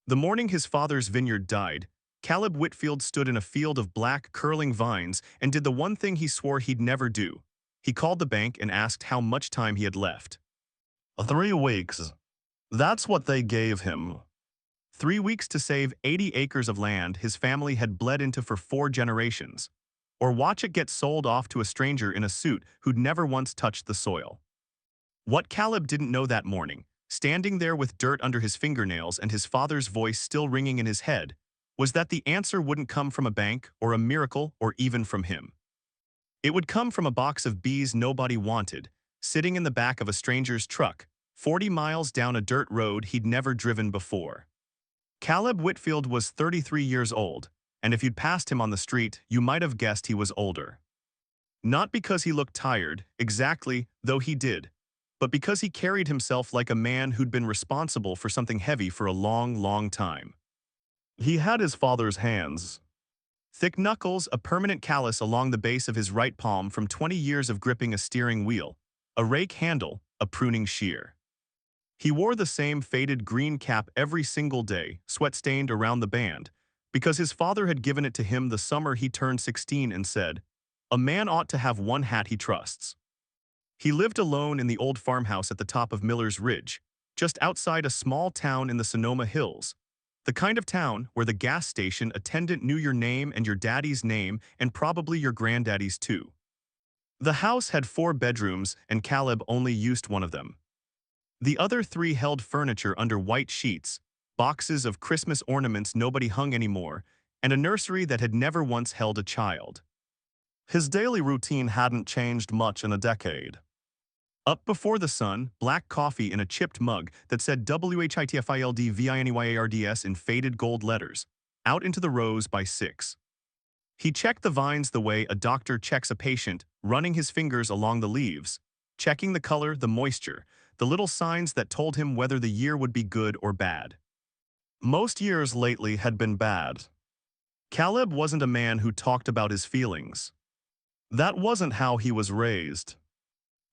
The morning his father's vineyard died, Caleb Whitfield stood in a field of black, curling vines and did the one thing he swore he'd never do. He called the bank and asked how much time he had left. 3 weeks. That's what they gave him. 3 weeks to save 80 acres of land his family had bled into for 4 generations. Or watch it get sold off to a stranger in a suit who'd never once touched the soil. What Caleb didn't know that morning, standing there with dirt under his fingernails and his father's voice still ringing in his head, was that the answer wouldn't come from a bank or a miracle or even from him. It would come from a box of bees nobody wanted, sitting in the back of a stranger's truck, 40 miles down a dirt road he'd never driven before. Caleb Whitfield was 33 years old, and if you'd passed him on the street, you might have guessed he was older. Not because he looked tired, exactly, though he did, but because he carried himself like a man who'd been responsible for something heavy for a long, long time. He had his father's hands. Thick knuckles, a permanent callus along the base of his right palm from 20 years of gripping a steering wheel, a rake handle, a pruning shear. He wore the same faded green cap every single day, sweat-stained around the band, because his father had given it to him the summer he turned 16 and said, "A man ought to have one hat he trusts." He lived alone in the old farmhouse at the top of Miller's Ridge, just outside a small town in the Sonoma Hills, the kind of town where the gas station attendant knew your name and your daddy's name and probably your granddaddy's too. The house had 4 bedrooms and Caleb only used one of them. The other 3 held furniture under white sheets, boxes of Christmas ornaments nobody hung anymore, and a nursery that had never once held a child. His daily routine hadn't changed much in a decade. Up before the sun, black coffee in a chipped mug that said WHITFILDVINEYARDS in faded gold letters, out into the rows by 6. He checked the vines the way a doctor checks a patient, running his fingers along the leaves, checking the color, the moisture, the little signs that told him whether the year would be good or bad. Most years lately had been bad. Caleb wasn't a man who talked about his feelings. That wasn't how he was raised.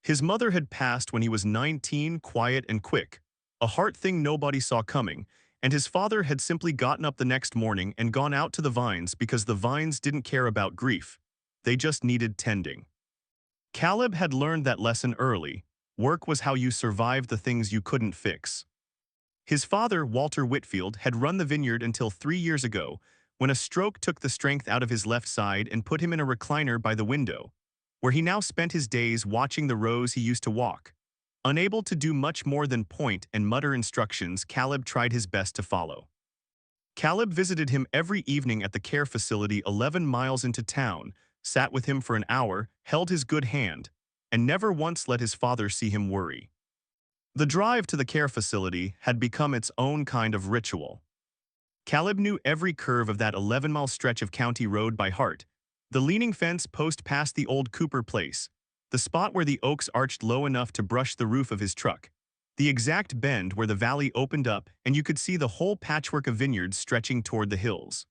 His mother had passed when he was 19, quiet and quick, a heart thing nobody saw coming, and his father had simply gotten up the next morning and gone out to the vines because the vines didn't care about grief. They just needed tending. Caleb had learned that lesson early. Work was how you survived the things you couldn't fix. His father, Walter Whitfield, had run the vineyard until 3 years ago, when a stroke took the strength out of his left side and put him in a recliner by the window, where he now spent his days watching the rows he used to walk. Unable to do much more than point and mutter instructions, Caleb tried his best to follow. Caleb visited him every evening at the care facility 11 miles into town, sat with him for an hour, held his good hand, and never once let his father see him worry. The drive to the care facility had become its own kind of ritual. Caleb knew every curve of that 11-mile stretch of county road by heart, the leaning fence post past the old Cooper place, the spot where the oaks arched low enough to brush the roof of his truck, the exact bend where the valley opened up and you could see the whole patchwork of vineyards stretching toward the hills.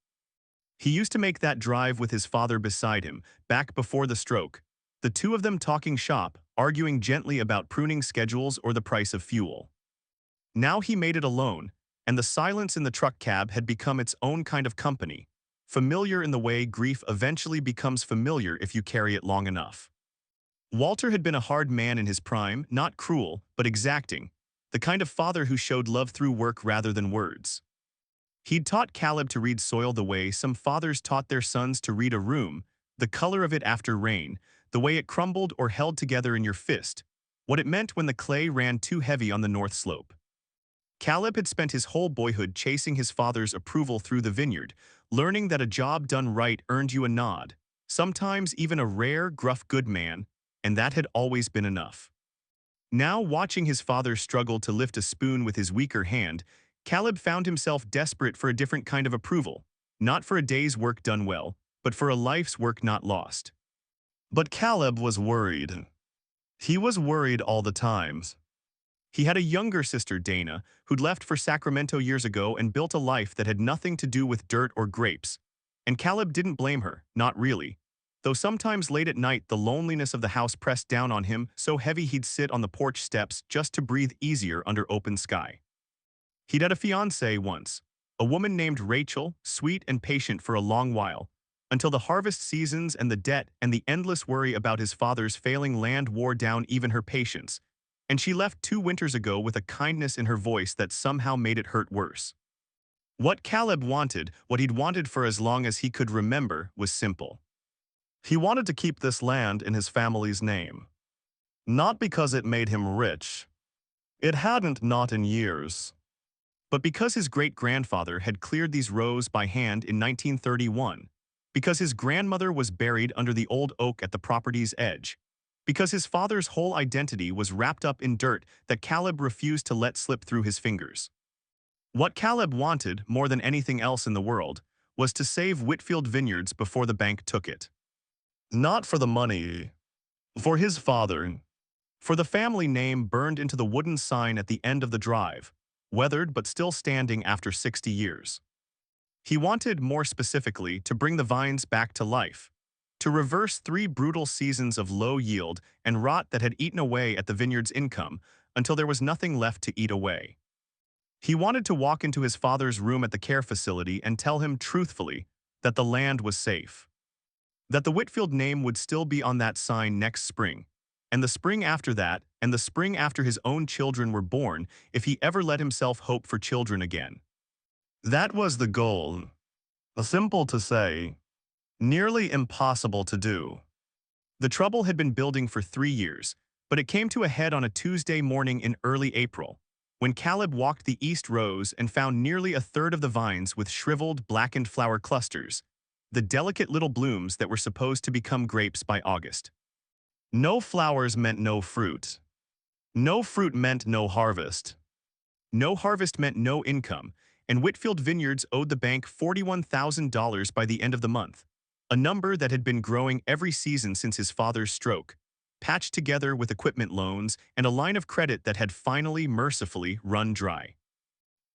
He used to make that drive with his father beside him, back before the stroke, the two of them talking shop, arguing gently about pruning schedules or the price of fuel. Now he made it alone, and the silence in the truck cab had become its own kind of company, familiar in the way grief eventually becomes familiar if you carry it long enough. Walter had been a hard man in his prime, not cruel, but exacting, the kind of father who showed love through work rather than words. He'd taught Caleb to read soil the way some fathers taught their sons to read a room, the color of it after rain, the way it crumbled or held together in your fist, what it meant when the clay ran too heavy on the north slope. Caleb had spent his whole boyhood chasing his father's approval through the vineyard, learning that a job done right earned you a nod, sometimes even a rare, gruff good man, and that had always been enough. Now, watching his father struggle to lift a spoon with his weaker hand, Caleb found himself desperate for a different kind of approval, not for a day's work done well, but for a life's work not lost. But Caleb was worried. He was worried all the time. He had a younger sister, Dana, who'd left for Sacramento years ago and built a life that had nothing to do with dirt or grapes. And Caleb didn't blame her, not really. Though sometimes late at night the loneliness of the house pressed down on him so heavy he'd sit on the porch steps just to breathe easier under open sky. He'd had a fiancée once, a woman named Rachel, sweet and patient for a long while, until the harvest seasons and the debt and the endless worry about his father's failing land wore down even her patience, and she left 2 winters ago with a kindness in her voice that somehow made it hurt worse. What Caleb wanted, what he'd wanted for as long as he could remember, was simple. He wanted to keep this land in his family's name. Not because it made him rich. It hadn't, not in years. But because his great-grandfather had cleared these rows by hand in 1931, because his grandmother was buried under the old oak at the property's edge, because his father's whole identity was wrapped up in dirt that Caleb refused to let slip through his fingers. What Caleb wanted, more than anything else in the world, was to save Whitfield Vineyards before the bank took it. Not for the money. For his father. For the family name burned into the wooden sign at the end of the drive, weathered but still standing after 60 years. He wanted, more specifically, to bring the vines back to life, to reverse 3 brutal seasons of low yield and rot that had eaten away at the vineyard's income until there was nothing left to eat away. He wanted to walk into his father's room at the care facility and tell him truthfully that the land was safe, that the Whitfield name would still be on that sign next spring, and the spring after that, and the spring after his own children were born, if he ever let himself hope for children again. That was the goal. Simple to say, nearly impossible to do. The trouble had been building for 3 years, but it came to a head on a Tuesday morning in early April, when Caleb walked the east rows and found nearly a third of the vines with shriveled, blackened flower clusters, the delicate little blooms that were supposed to become grapes by August. No flowers meant no fruit. No fruit meant no harvest. No harvest meant no income, and Whitfield Vineyards owed the bank $41,000 by the end of the month, a number that had been growing every season since his father's stroke, patched together with equipment loans and a line of credit that had finally, mercifully, run dry.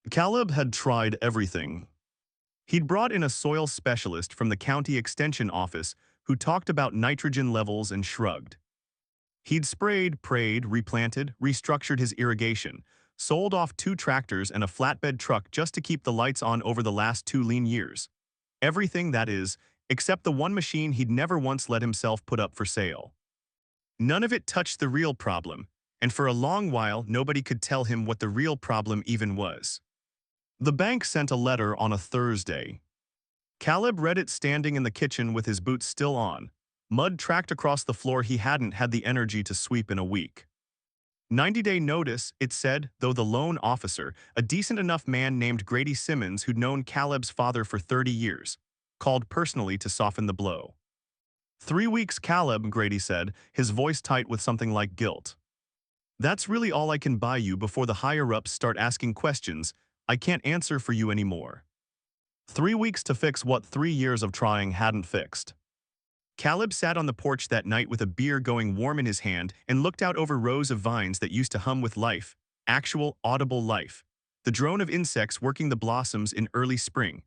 Caleb had tried everything. He'd brought in a soil specialist from the county extension office who talked about nitrogen levels and shrugged. He'd sprayed, prayed, replanted, restructured his irrigation, sold off 2 tractors and a flatbed truck just to keep the lights on over the last 2 lean years. Everything, that is, except the one machine he'd never once let himself put up for sale. None of it touched the real problem, and for a long while nobody could tell him what the real problem even was. The bank sent a letter on a Thursday. Caleb read it standing in the kitchen with his boots still on, mud tracked across the floor he hadn't had the energy to sweep in a week. 90-day notice, it said, though the loan officer, a decent enough man named Grady Simmons who'd known Caleb's father for 30 years, called personally to soften the blow. 3 weeks, Caleb, Grady said, his voice tight with something like guilt. That's really all I can buy you before the higher-ups start asking questions I can't answer for you anymore. 3 weeks to fix what 3 years of trying hadn't fixed. Caleb sat on the porch that night with a beer going warm in his hand and looked out over rows of vines that used to hum with life, actual, audible life, the drone of insects working the blossoms in early spring,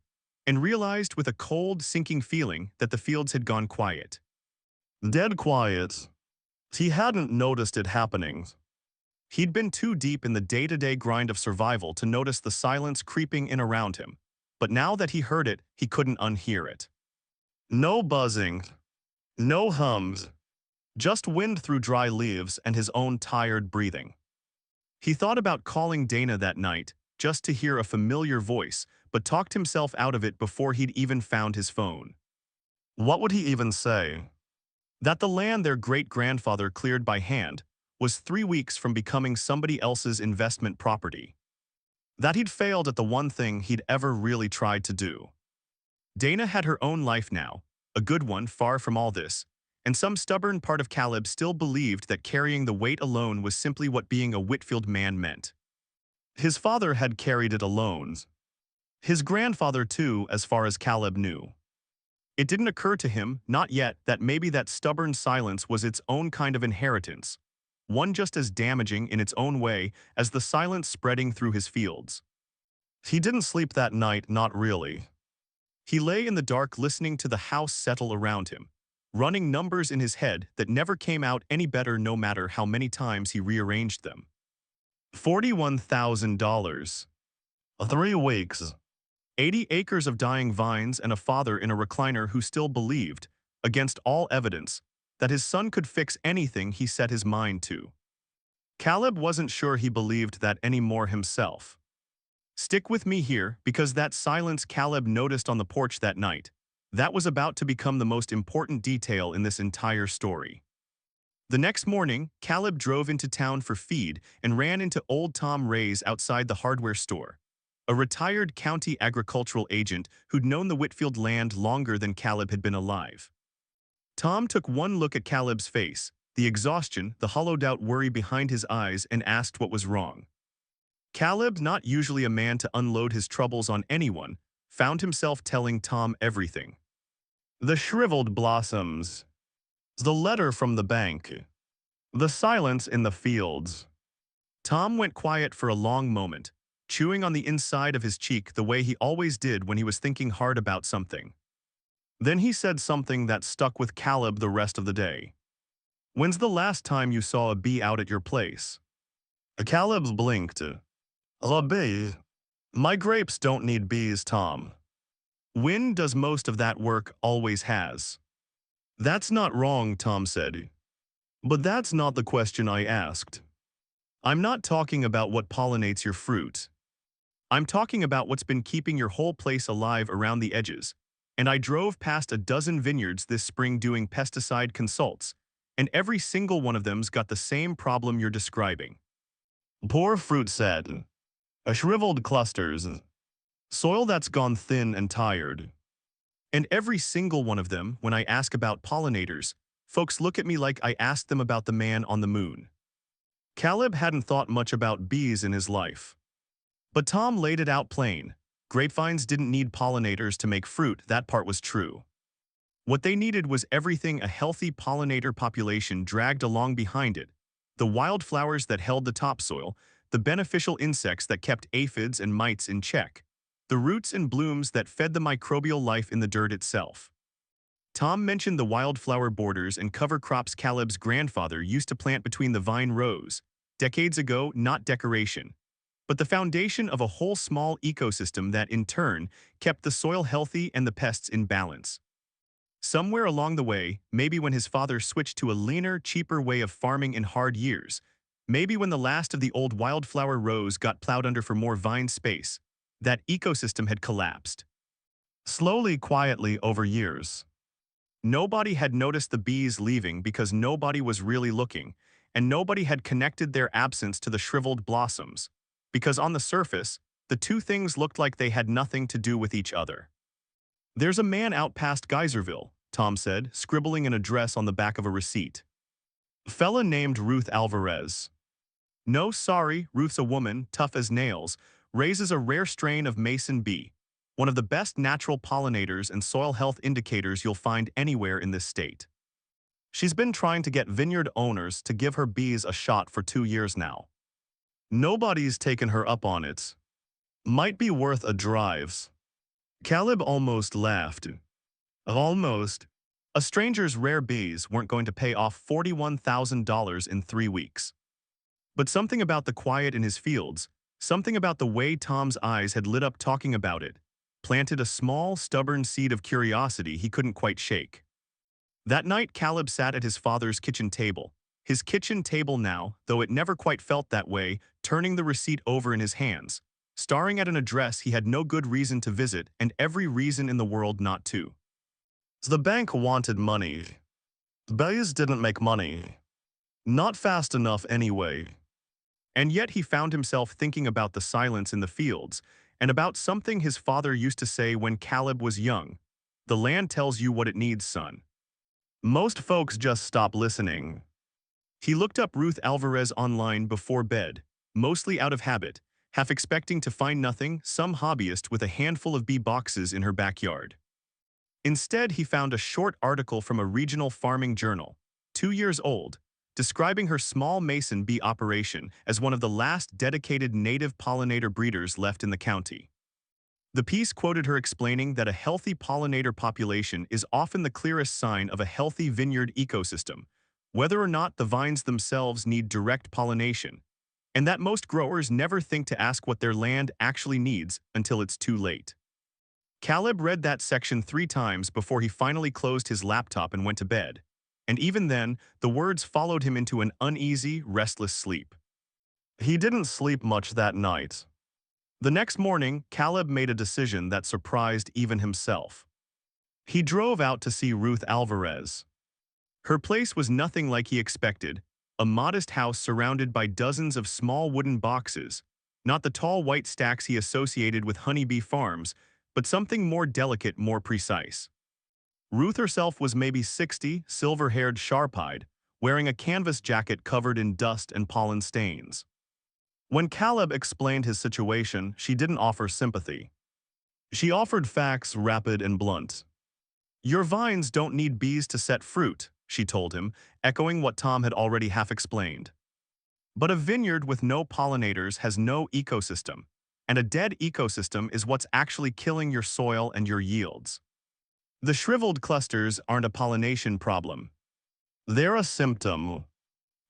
and realized with a cold, sinking feeling that the fields had gone quiet. Dead quiet. He hadn't noticed it happening. He'd been too deep in the day-to-day grind of survival to notice the silence creeping in around him, but now that he heard it, he couldn't unhear it. No buzzing. No hums. Just wind through dry leaves and his own tired breathing. He thought about calling Dana that night, just to hear a familiar voice, but talked himself out of it before he'd even found his phone. What would he even say? That the land their great-grandfather cleared by hand was 3 weeks from becoming somebody else's investment property. That he'd failed at the one thing he'd ever really tried to do. Dana had her own life now, a good one far from all this, and some stubborn part of Caleb still believed that carrying the weight alone was simply what being a Whitfield man meant. His father had carried it alone. His grandfather too, as far as Caleb knew. It didn't occur to him, not yet, that maybe that stubborn silence was its own kind of inheritance, one just as damaging in its own way as the silence spreading through his fields. He didn't sleep that night, not really. He lay in the dark listening to the house settle around him, running numbers in his head that never came out any better no matter how many times he rearranged them. $41,000. 3 weeks. 80 acres of dying vines and a father in a recliner who still believed, against all evidence, that his son could fix anything he set his mind to. Caleb wasn't sure he believed that anymore himself. Stick with me here, because that silence Caleb noticed on the porch that night, that was about to become the most important detail in this entire story. The next morning, Caleb drove into town for feed and ran into old Tom Ray's outside the hardware store, a retired county agricultural agent who'd known the Whitfield land longer than Caleb had been alive. Tom took one look at Caleb's face, the exhaustion, the hollowed-out worry behind his eyes, and asked what was wrong. Caleb, not usually a man to unload his troubles on anyone, found himself telling Tom everything. The shriveled blossoms, the letter from the bank, the silence in the fields. Tom went quiet for a long moment, chewing on the inside of his cheek the way he always did when he was thinking hard about something. Then he said something that stuck with Caleb the rest of the day. "When's the last time you saw a bee out at your place?" Caleb blinked. "A bee? My grapes don't need bees, Tom. Wind does most of that work, always has." "That's not wrong," Tom said. "But that's not the question I asked. I'm not talking about what pollinates your fruit. I'm talking about what's been keeping your whole place alive around the edges. And I drove past a dozen vineyards this spring doing pesticide consults, and every single one of them's got the same problem you're describing. Poor fruit set. Shriveled clusters. Soil that's gone thin and tired. And every single one of them, when I ask about pollinators, folks look at me like I asked them about the man on the moon." Caleb hadn't thought much about bees in his life. But Tom laid it out plain. Grapevines didn't need pollinators to make fruit, that part was true. What they needed was everything a healthy pollinator population dragged along behind it: the wildflowers that held the topsoil, the beneficial insects that kept aphids and mites in check, the roots and blooms that fed the microbial life in the dirt itself. Tom mentioned the wildflower borders and cover crops Caleb's grandfather used to plant between the vine rows, decades ago, not decoration, but the foundation of a whole small ecosystem that, in turn, kept the soil healthy and the pests in balance. Somewhere along the way, maybe when his father switched to a leaner, cheaper way of farming in hard years, maybe when the last of the old wildflower rows got plowed under for more vine space, that ecosystem had collapsed. Slowly, quietly, over years. Nobody had noticed the bees leaving because nobody was really looking, and nobody had connected their absence to the shriveled blossoms, because on the surface, the two things looked like they had nothing to do with each other. "There's a man out past Geyserville," Tom said, scribbling an address on the back of a receipt. "Fella named Ruth Alvarez. No, sorry, Ruth's a woman, tough as nails, raises a rare strain of mason bee, one of the best natural pollinators and soil health indicators you'll find anywhere in this state. She's been trying to get vineyard owners to give her bees a shot for 2 years now. Nobody's taken her up on it. Might be worth a drive." Caleb almost laughed. Almost. A stranger's rare bees weren't going to pay off $41,000 in 3 weeks. But something about the quiet in his fields, something about the way Tom's eyes had lit up talking about it, planted a small, stubborn seed of curiosity he couldn't quite shake. That night, Caleb sat at his father's kitchen table. His kitchen table now, though it never quite felt that way, turning the receipt over in his hands, staring at an address he had no good reason to visit and every reason in the world not to. The bank wanted money. Bees didn't make money. Not fast enough anyway. And yet he found himself thinking about the silence in the fields and about something his father used to say when Caleb was young. "The land tells you what it needs, son. Most folks just stop listening." He looked up Ruth Alvarez online before bed, mostly out of habit, half expecting to find nothing, some hobbyist with a handful of bee boxes in her backyard. Instead, he found a short article from a regional farming journal, 2 years old, describing her small mason bee operation as one of the last dedicated native pollinator breeders left in the county. The piece quoted her explaining that a healthy pollinator population is often the clearest sign of a healthy vineyard ecosystem, whether or not the vines themselves need direct pollination, and that most growers never think to ask what their land actually needs until it's too late. Caleb read that section 3 times before he finally closed his laptop and went to bed. And even then, the words followed him into an uneasy, restless sleep. He didn't sleep much that night. The next morning, Caleb made a decision that surprised even himself. He drove out to see Ruth Alvarez. Her place was nothing like he expected, a modest house surrounded by dozens of small wooden boxes, not the tall white stacks he associated with honeybee farms, but something more delicate, more precise. Ruth herself was maybe 60, silver-haired, sharp-eyed, wearing a canvas jacket covered in dust and pollen stains. When Caleb explained his situation, she didn't offer sympathy. She offered facts rapid and blunt. "Your vines don't need bees to set fruit," she told him, echoing what Tom had already half explained. But a vineyard with no pollinators has no ecosystem, and a dead ecosystem is what's actually killing your soil and your yields. The shriveled clusters aren't a pollination problem. They're a symptom.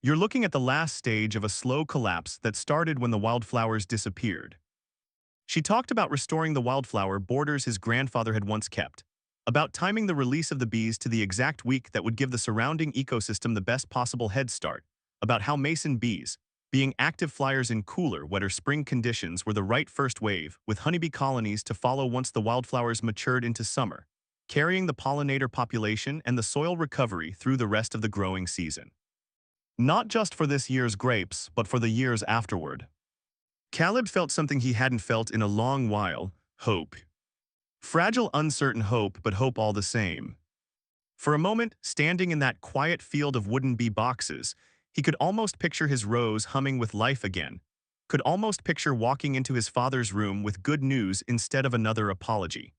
You're looking at the last stage of a slow collapse that started when the wildflowers disappeared. She talked about restoring the wildflower borders his grandfather had once kept, about timing the release of the bees to the exact week that would give the surrounding ecosystem the best possible head start, about how mason bees, being active flyers in cooler, wetter spring conditions, were the right first wave, with honeybee colonies to follow once the wildflowers matured into summer, carrying the pollinator population and the soil recovery through the rest of the growing season. Not just for this year's grapes, but for the years afterward. Caleb felt something he hadn't felt in a long while: hope. Fragile, uncertain hope, but hope all the same. For a moment, standing in that quiet field of wooden bee boxes, he could almost picture his rows humming with life again, could almost picture walking into his father's room with good news instead of another apology.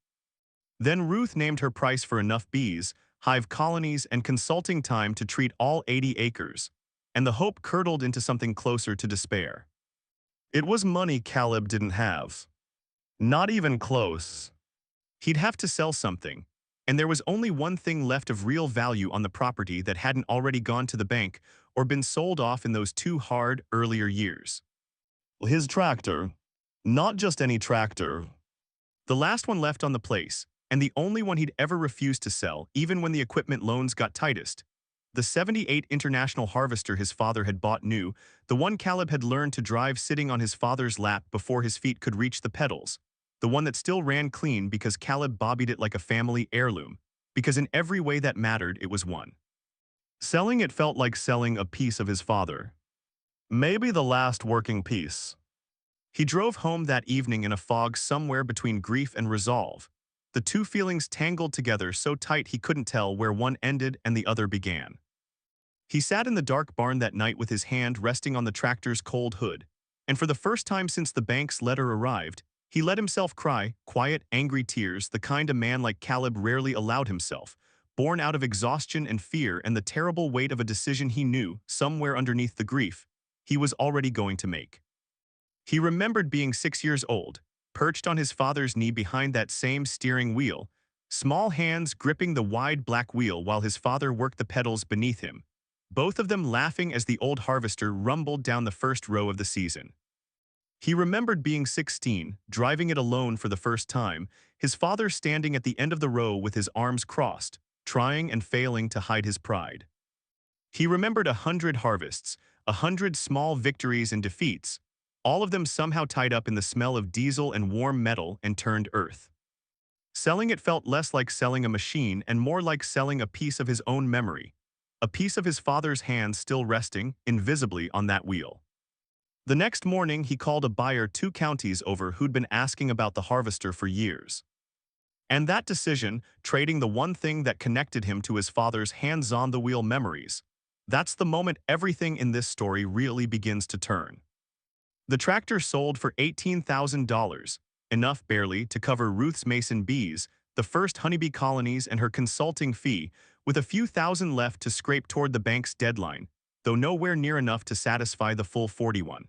Then Ruth named her price for enough bees, hive colonies, and consulting time to treat all 80 acres, and the hope curdled into something closer to despair. It was money Caleb didn't have. Not even close. He'd have to sell something, and there was only one thing left of real value on the property that hadn't already gone to the bank or been sold off in those 2 hard, earlier years. His tractor. Not just any tractor. The last one left on the place, and the only one he'd ever refused to sell, even when the equipment loans got tightest. The '78 International Harvester his father had bought new, the one Caleb had learned to drive sitting on his father's lap before his feet could reach the pedals. The one that still ran clean because Caleb bobbied it like a family heirloom, because in every way that mattered it was one. Selling it felt like selling a piece of his father. Maybe the last working piece. He drove home that evening in a fog somewhere between grief and resolve, the two feelings tangled together so tight he couldn't tell where one ended and the other began. He sat in the dark barn that night with his hand resting on the tractor's cold hood, and for the first time since the bank's letter arrived, he let himself cry, quiet, angry tears, the kind a man like Caleb rarely allowed himself, born out of exhaustion and fear and the terrible weight of a decision he knew, somewhere underneath the grief, he was already going to make. He remembered being 6 years old, perched on his father's knee behind that same steering wheel, small hands gripping the wide black wheel while his father worked the pedals beneath him, both of them laughing as the old harvester rumbled down the first row of the season. He remembered being 16, driving it alone for the first time, his father standing at the end of the row with his arms crossed, trying and failing to hide his pride. He remembered 100 harvests, 100 small victories and defeats, all of them somehow tied up in the smell of diesel and warm metal and turned earth. Selling it felt less like selling a machine and more like selling a piece of his own memory, a piece of his father's hand still resting, invisibly, on that wheel. The next morning, he called a buyer 2 counties over who'd been asking about the harvester for years. And that decision, trading the one thing that connected him to his father's hands-on-the-wheel memories, that's the moment everything in this story really begins to turn. The tractor sold for $18,000, enough barely to cover Ruth's mason bees, the first honeybee colonies, and her consulting fee, with a few thousand left to scrape toward the bank's deadline, though nowhere near enough to satisfy the full 41.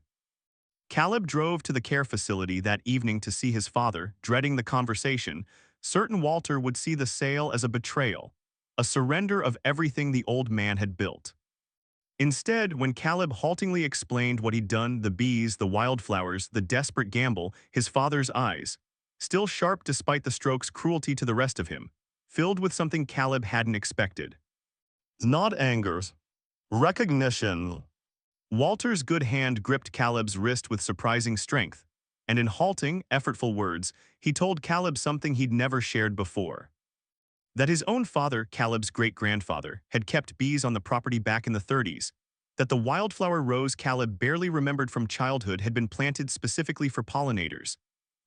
Caleb drove to the care facility that evening to see his father, dreading the conversation, certain Walter would see the sale as a betrayal, a surrender of everything the old man had built. Instead, when Caleb haltingly explained what he'd done, the bees, the wildflowers, the desperate gamble, his father's eyes, still sharp despite the stroke's cruelty to the rest of him, filled with something Caleb hadn't expected. Not anger. Recognition. Walter's good hand gripped Caleb's wrist with surprising strength, and in halting, effortful words, he told Caleb something he'd never shared before. That his own father, Caleb's great-grandfather, had kept bees on the property back in the 30s, that the wildflower rose Caleb barely remembered from childhood had been planted specifically for pollinators,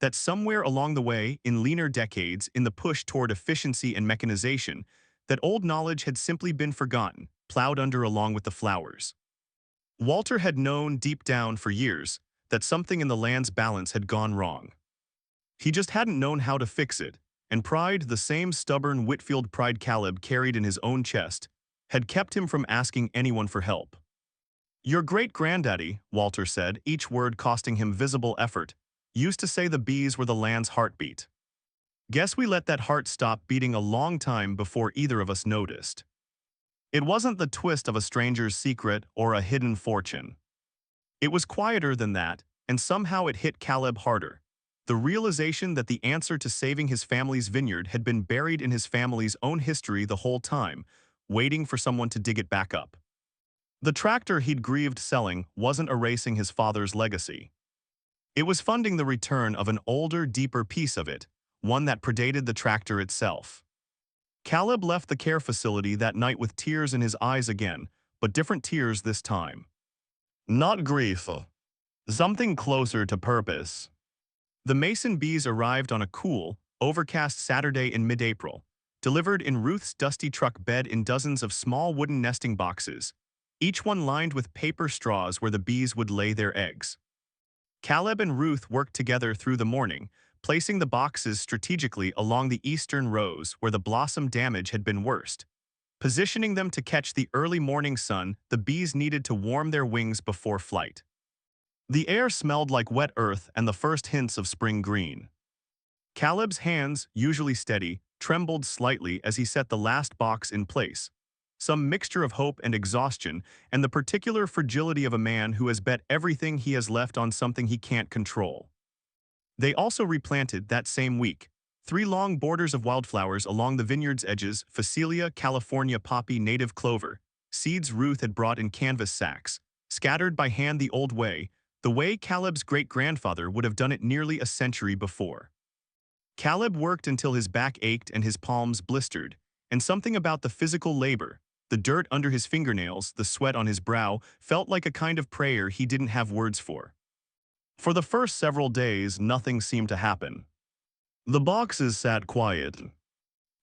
that somewhere along the way, in leaner decades, in the push toward efficiency and mechanization, that old knowledge had simply been forgotten, plowed under along with the flowers. Walter had known deep down for years that something in the land's balance had gone wrong. He just hadn't known how to fix it, and pride, the same stubborn Whitfield pride Caleb carried in his own chest, had kept him from asking anyone for help. "Your great-granddaddy," Walter said, each word costing him visible effort, "used to say the bees were the land's heartbeat. Guess we let that heart stop beating a long time before either of us noticed." It wasn't the twist of a stranger's secret or a hidden fortune. It was quieter than that, and somehow it hit Caleb harder. The realization that the answer to saving his family's vineyard had been buried in his family's own history the whole time, waiting for someone to dig it back up. The tractor he'd grieved selling wasn't erasing his father's legacy. It was funding the return of an older, deeper piece of it, one that predated the tractor itself. Caleb left the care facility that night with tears in his eyes again, but different tears this time. Not grief. Something closer to purpose. The Mason bees arrived on a cool, overcast Saturday in mid-April, delivered in Ruth's dusty truck bed in dozens of small wooden nesting boxes, each one lined with paper straws where the bees would lay their eggs. Caleb and Ruth worked together through the morning, placing the boxes strategically along the eastern rows where the blossom damage had been worst. Positioning them to catch the early morning sun the bees needed to warm their wings before flight. The air smelled like wet earth and the first hints of spring green. Caleb's hands, usually steady, trembled slightly as he set the last box in place. Some mixture of hope and exhaustion, and the particular fragility of a man who has bet everything he has left on something he can't control. They also replanted that same week 3 long borders of wildflowers along the vineyard's edges: Phacelia, California poppy, native clover, seeds Ruth had brought in canvas sacks, scattered by hand the way Caleb's great-grandfather would have done it nearly a century before. Caleb worked until his back ached and his palms blistered, and something about the physical labor, the dirt under his fingernails, the sweat on his brow, felt like a kind of prayer he didn't have words for. For the first several days, nothing seemed to happen. The boxes sat quiet.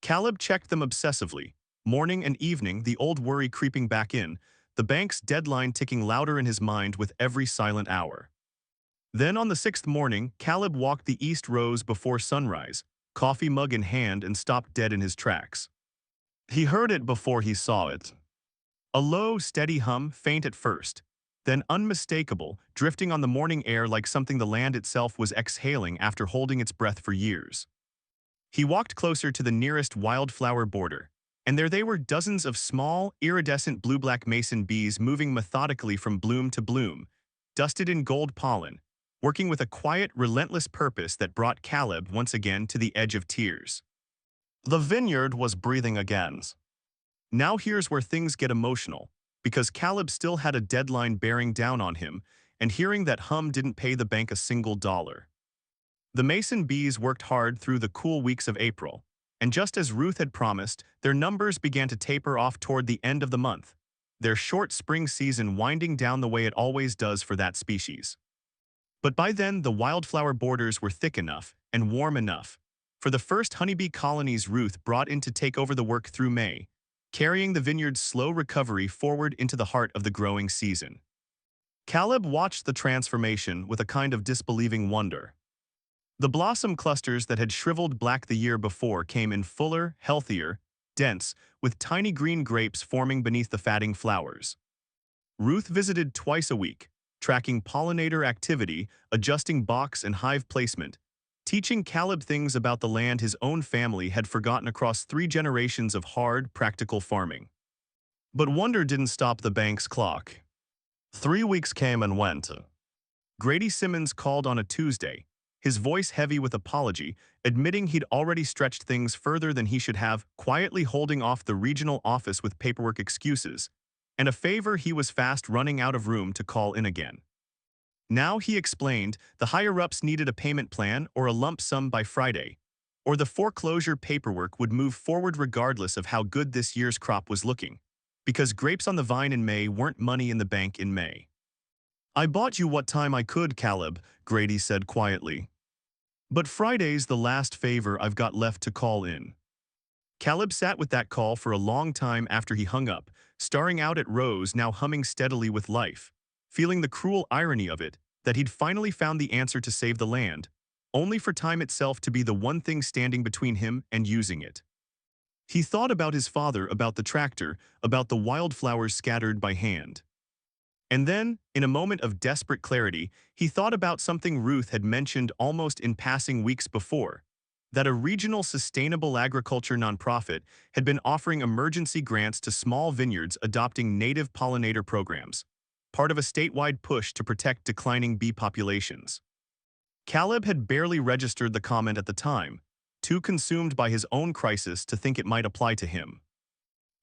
Caleb checked them obsessively, morning and evening, the old worry creeping back in, the bank's deadline ticking louder in his mind with every silent hour. Then on the 6th morning, Caleb walked the east rows before sunrise, coffee mug in hand, and stopped dead in his tracks. He heard it before he saw it. A low, steady hum, faint at first, then unmistakable, drifting on the morning air like something the land itself was exhaling after holding its breath for years. He walked closer to the nearest wildflower border, and there they were, dozens of small, iridescent blue-black mason bees moving methodically from bloom to bloom, dusted in gold pollen, working with a quiet, relentless purpose that brought Caleb once again to the edge of tears. The vineyard was breathing again. Now here's where things get emotional, because Caleb still had a deadline bearing down on him, and hearing that hum didn't pay the bank a single dollar. The mason bees worked hard through the cool weeks of April, and just as Ruth had promised, their numbers began to taper off toward the end of the month, their short spring season winding down the way it always does for that species. But by then, the wildflower borders were thick enough and warm enough for the first honeybee colonies Ruth brought in to take over the work through May, carrying the vineyard's slow recovery forward into the heart of the growing season. Caleb watched the transformation with a kind of disbelieving wonder. The blossom clusters that had shriveled black the year before came in fuller, healthier, dense, with tiny green grapes forming beneath the fatting flowers. Ruth visited twice a week, tracking pollinator activity, adjusting box and hive placement, teaching Caleb things about the land his own family had forgotten across 3 generations of hard, practical farming. But wonder didn't stop the bank's clock. 3 weeks came and went. Grady Simmons called on a Tuesday, his voice heavy with apology, admitting he'd already stretched things further than he should have, quietly holding off the regional office with paperwork excuses, and a favor he was fast running out of room to call in again. Now, he explained, the higher-ups needed a payment plan or a lump sum by Friday, or the foreclosure paperwork would move forward regardless of how good this year's crop was looking, because grapes on the vine in May weren't money in the bank in May. "I bought you what time I could, Caleb," Grady said quietly. "But Friday's the last favor I've got left to call in." Caleb sat with that call for a long time after he hung up, staring out at Rose now humming steadily with life, feeling the cruel irony of it, that he'd finally found the answer to save the land, only for time itself to be the one thing standing between him and using it. He thought about his father, about the tractor, about the wildflowers scattered by hand. And then, in a moment of desperate clarity, he thought about something Ruth had mentioned almost in passing weeks before, that a regional sustainable agriculture nonprofit had been offering emergency grants to small vineyards adopting native pollinator programs, part of a statewide push to protect declining bee populations. Caleb had barely registered the comment at the time, too consumed by his own crisis to think it might apply to him.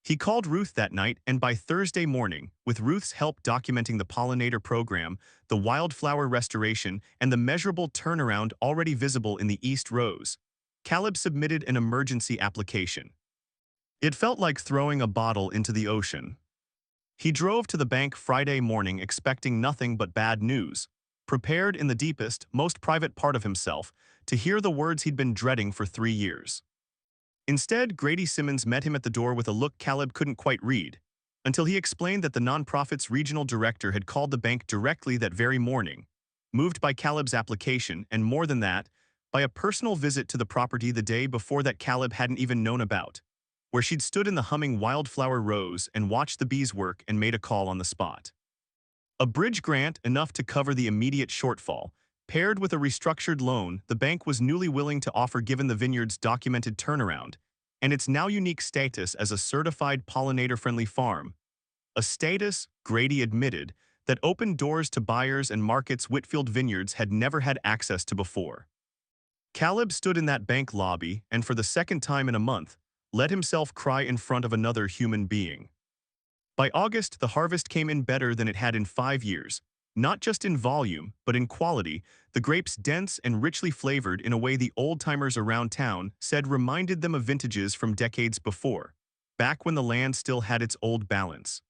He called Ruth that night, and by Thursday morning, with Ruth's help documenting the pollinator program, the wildflower restoration, and the measurable turnaround already visible in the East Rows, Caleb submitted an emergency application. It felt like throwing a bottle into the ocean. He drove to the bank Friday morning expecting nothing but bad news, prepared in the deepest, most private part of himself to hear the words he'd been dreading for 3 years. Instead, Grady Simmons met him at the door with a look Caleb couldn't quite read, until he explained that the nonprofit's regional director had called the bank directly that very morning, moved by Caleb's application, and more than that, by a personal visit to the property the day before that Caleb hadn't even known about, where she'd stood in the humming wildflower rows and watched the bees work and made a call on the spot. A bridge grant enough to cover the immediate shortfall, paired with a restructured loan the bank was newly willing to offer given the vineyard's documented turnaround and its now unique status as a certified pollinator-friendly farm, a status, Grady admitted, that opened doors to buyers and markets Whitfield Vineyards had never had access to before. Caleb stood in that bank lobby and, for the second time in a month, let himself cry in front of another human being. By August, the harvest came in better than it had in 5 years, not just in volume, but in quality, the grapes dense and richly flavored in a way the old-timers around town said reminded them of vintages from decades before, back when the land still had its old balance.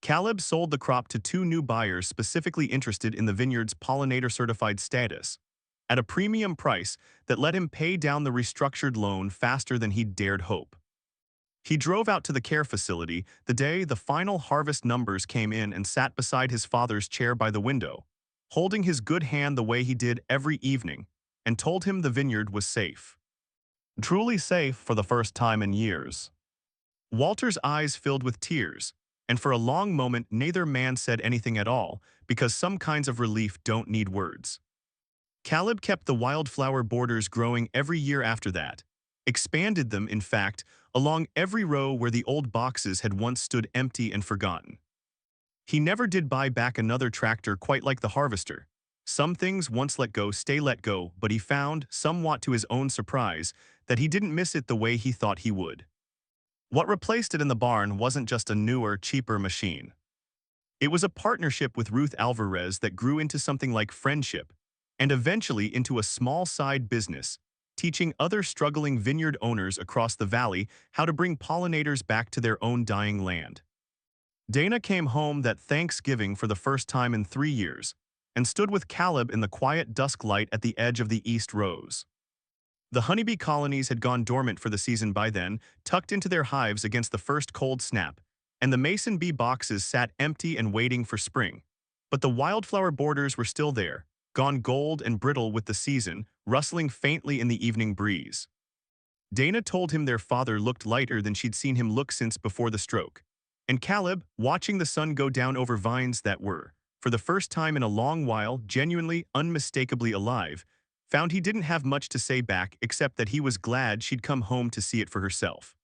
Caleb sold the crop to 2 new buyers specifically interested in the vineyard's pollinator-certified status, at a premium price that let him pay down the restructured loan faster than he'd dared hope. He drove out to the care facility the day the final harvest numbers came in and sat beside his father's chair by the window, holding his good hand the way he did every evening, and told him the vineyard was safe. Truly safe for the first time in years. Walter's eyes filled with tears, and for a long moment neither man said anything at all, because some kinds of relief don't need words. Caleb kept the wildflower borders growing every year after that, expanded them, in fact, along every row where the old boxes had once stood empty and forgotten. He never did buy back another tractor quite like the harvester. Some things once let go stay let go, but he found, somewhat to his own surprise, that he didn't miss it the way he thought he would. What replaced it in the barn wasn't just a newer, cheaper machine. It was a partnership with Ruth Alvarez that grew into something like friendship, and eventually into a small side business, teaching other struggling vineyard owners across the valley how to bring pollinators back to their own dying land. Dana came home that Thanksgiving for the first time in 3 years, and stood with Caleb in the quiet dusk light at the edge of the East Rows. The honeybee colonies had gone dormant for the season by then, tucked into their hives against the first cold snap, and the mason bee boxes sat empty and waiting for spring. But the wildflower borders were still there, gone gold and brittle with the season, rustling faintly in the evening breeze. Dana told him their father looked lighter than she'd seen him look since before the stroke, and Caleb, watching the sun go down over vines that were, for the first time in a long while, genuinely, unmistakably alive, found he didn't have much to say back except that he was glad she'd come home to see it for herself.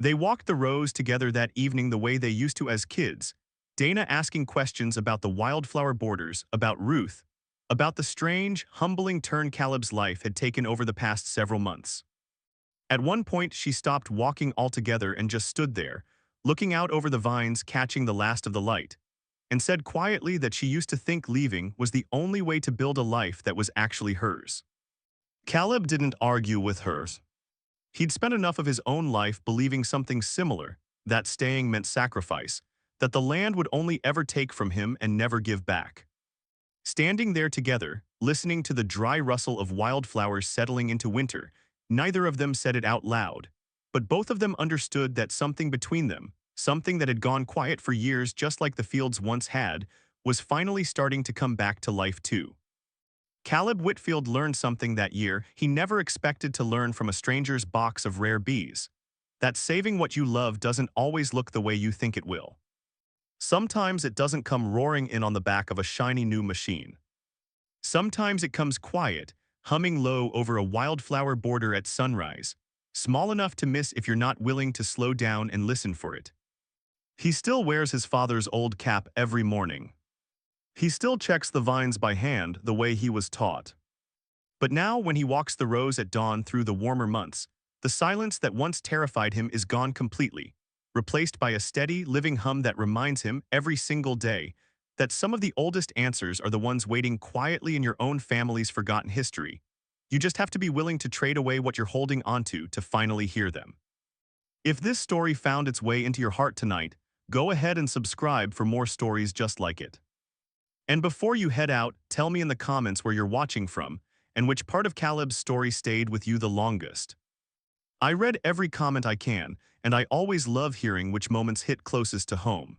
They walked the rows together that evening the way they used to as kids, Dana asking questions about the wildflower borders, about Ruth, about the strange, humbling turn Caleb's life had taken over the past several months. At one point, she stopped walking altogether and just stood there, looking out over the vines catching the last of the light, and said quietly that she used to think leaving was the only way to build a life that was actually hers. Caleb didn't argue with her. He'd spent enough of his own life believing something similar, that staying meant sacrifice, that the land would only ever take from him and never give back. Standing there together, listening to the dry rustle of wildflowers settling into winter, neither of them said it out loud, but both of them understood that something between them, something that had gone quiet for years just like the fields once had, was finally starting to come back to life too. Caleb Whitfield learned something that year he never expected to learn from a stranger's box of rare bees. That saving what you love doesn't always look the way you think it will. Sometimes it doesn't come roaring in on the back of a shiny new machine. Sometimes it comes quiet, humming low over a wildflower border at sunrise, small enough to miss if you're not willing to slow down and listen for it. He still wears his father's old cap every morning. He still checks the vines by hand the way he was taught. But now when he walks the rows at dawn through the warmer months, the silence that once terrified him is gone completely, replaced by a steady, living hum that reminds him every single day that some of the oldest answers are the ones waiting quietly in your own family's forgotten history. You just have to be willing to trade away what you're holding onto to finally hear them. If this story found its way into your heart tonight, go ahead and subscribe for more stories just like it. And before you head out, tell me in the comments where you're watching from and which part of Caleb's story stayed with you the longest. I read every comment I can, and I always love hearing which moments hit closest to home.